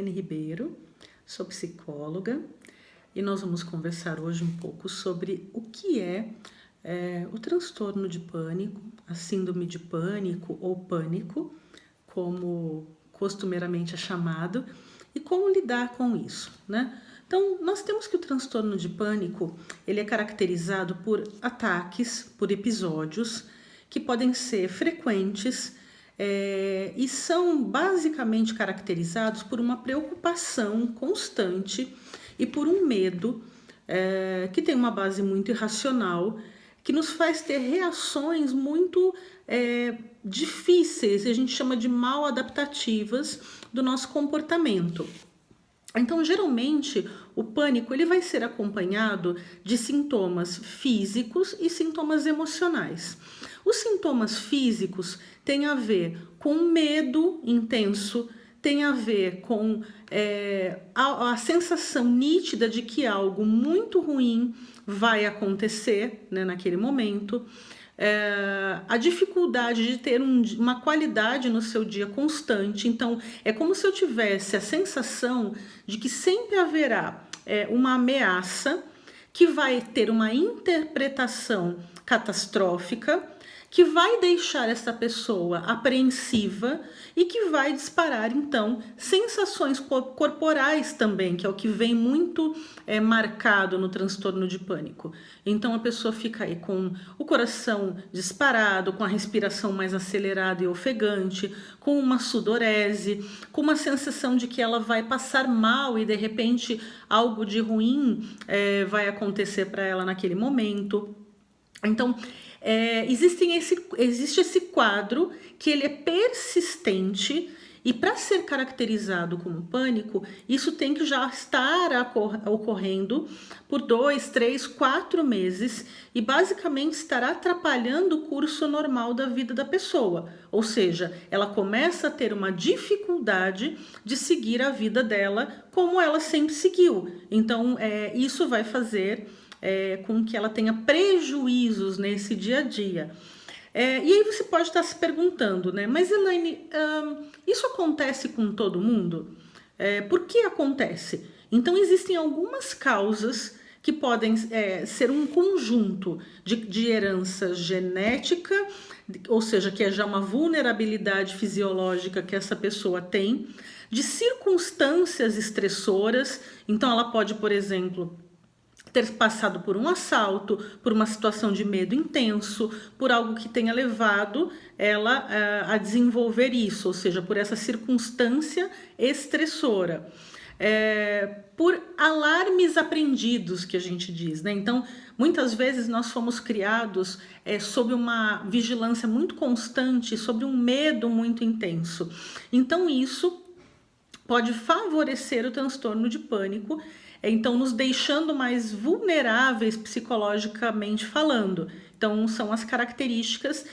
Elaine Ribeiro, sou psicóloga e nós vamos conversar hoje um pouco sobre o que é o transtorno de pânico, a síndrome de pânico ou pânico, como costumeiramente é chamado, e como lidar com isso, né? Então, nós temos que o transtorno de pânico, ele é caracterizado por ataques, por episódios que podem ser frequentes e são basicamente caracterizados por uma preocupação constante e por um medo que tem uma base muito irracional, que nos faz ter reações muito difíceis, a gente chama de mal adaptativas do nosso comportamento. Então, geralmente, o pânico ele vai ser acompanhado de sintomas físicos e sintomas emocionais. Os sintomas físicos têm a ver com medo intenso, tem a ver com a sensação nítida de que algo muito ruim vai acontecer, né, naquele momento. A dificuldade de ter uma qualidade no seu dia constante. Então, é como se eu tivesse a sensação de que sempre haverá uma ameaça que vai ter uma interpretação catastrófica, que vai deixar essa pessoa apreensiva e que vai disparar, então, sensações corporais também, que é o que vem muito marcado no transtorno de pânico. Então, a pessoa fica aí com o coração disparado, com a respiração mais acelerada e ofegante, com uma sudorese, com uma sensação de que ela vai passar mal e, de repente, algo de ruim vai acontecer para ela naquele momento. Então, existe esse quadro que ele é persistente e para ser caracterizado como pânico, isso tem que já estar ocorrendo por 2, 3, 4 meses e basicamente estará atrapalhando o curso normal da vida da pessoa. Ou seja, ela começa a ter uma dificuldade de seguir a vida dela como ela sempre seguiu. Então, isso vai fazer com que ela tenha prejuízos nesse dia a dia. E aí você pode estar se perguntando, né? Mas Elaine, isso acontece com todo mundo? Por que acontece? Então existem algumas causas que podem ser um conjunto de herança genética, ou seja, que é já uma vulnerabilidade fisiológica que essa pessoa tem, de circunstâncias estressoras. Então ela pode, por exemplo, ter passado por um assalto, por uma situação de medo intenso, por algo que tenha levado ela a desenvolver isso, ou seja, por essa circunstância estressora. Por alarmes aprendidos, que a gente diz, né? Então, muitas vezes nós fomos criados sob uma vigilância muito constante, sob um medo muito intenso. Então, isso pode favorecer o transtorno de pânico, então nos deixando mais vulneráveis psicologicamente falando. Então são as características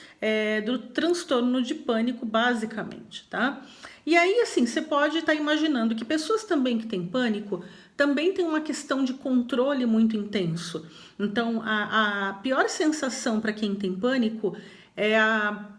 do transtorno de pânico basicamente, tá? E aí assim, você pode estar imaginando que pessoas também que têm pânico também tem uma questão de controle muito intenso. Então a pior sensação para quem tem pânico é a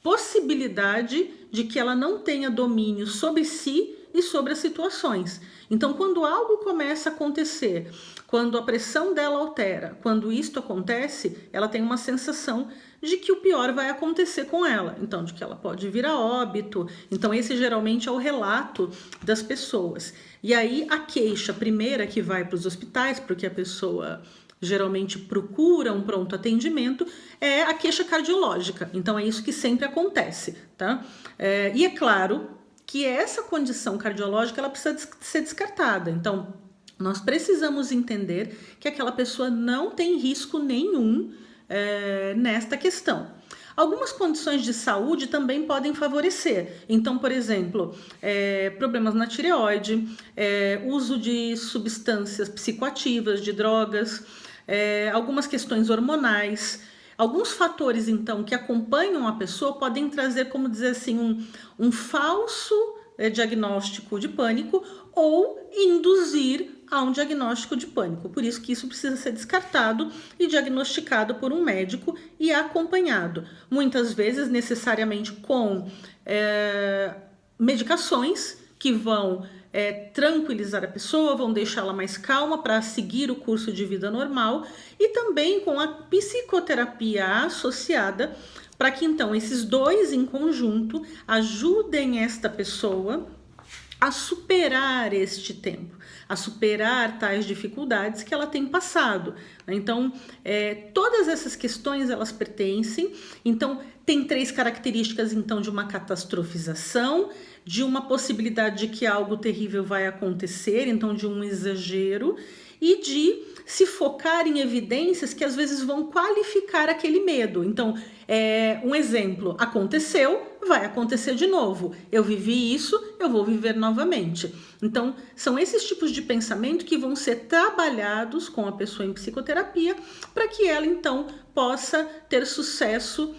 possibilidade de que ela não tenha domínio sobre si e sobre as situações. Então, quando algo começa a acontecer, quando a pressão dela altera, quando isto acontece, ela tem uma sensação de que o pior vai acontecer com ela. Então, de que ela pode vir a óbito. Então, esse geralmente é o relato das pessoas. E aí, a queixa primeira que vai para os hospitais, porque a pessoa geralmente procura um pronto atendimento, é a queixa cardiológica. Então, é isso que sempre acontece, tá? E é claro que essa condição cardiológica ela precisa ser descartada. Então, nós precisamos entender que aquela pessoa não tem risco nenhum nesta questão. Algumas condições de saúde também podem favorecer. Então, por exemplo, problemas na tireoide, uso de substâncias psicoativas, de drogas, algumas questões hormonais. Alguns fatores, então, que acompanham a pessoa podem trazer, como dizer assim, um falso diagnóstico de pânico ou induzir a um diagnóstico de pânico. Por isso que isso precisa ser descartado e diagnosticado por um médico e acompanhado. Muitas vezes, necessariamente com medicações que vão tranquilizar a pessoa, vão deixá-la mais calma para seguir o curso de vida normal, e também com a psicoterapia associada, para que então esses dois em conjunto ajudem esta pessoa a superar este tempo, a superar tais dificuldades que ela tem passado. Então, todas essas questões, elas pertencem. Então, tem 3 características, então, de uma catastrofização, de uma possibilidade de que algo terrível vai acontecer, então, de um exagero, e de se focar em evidências que às vezes vão qualificar aquele medo. Então, um exemplo, aconteceu, vai acontecer de novo. Eu vivi isso, eu vou viver novamente. Então, são esses tipos de pensamento que vão ser trabalhados com a pessoa em psicoterapia para que ela, então, possa ter sucesso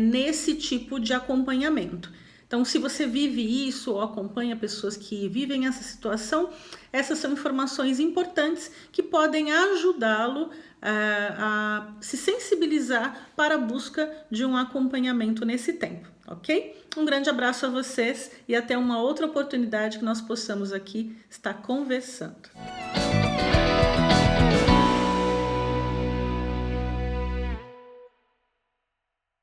nesse tipo de acompanhamento. Então, se você vive isso ou acompanha pessoas que vivem essa situação, essas são informações importantes que podem ajudá-lo a se sensibilizar para a busca de um acompanhamento nesse tempo, ok? Um grande abraço a vocês e até uma outra oportunidade que nós possamos aqui estar conversando.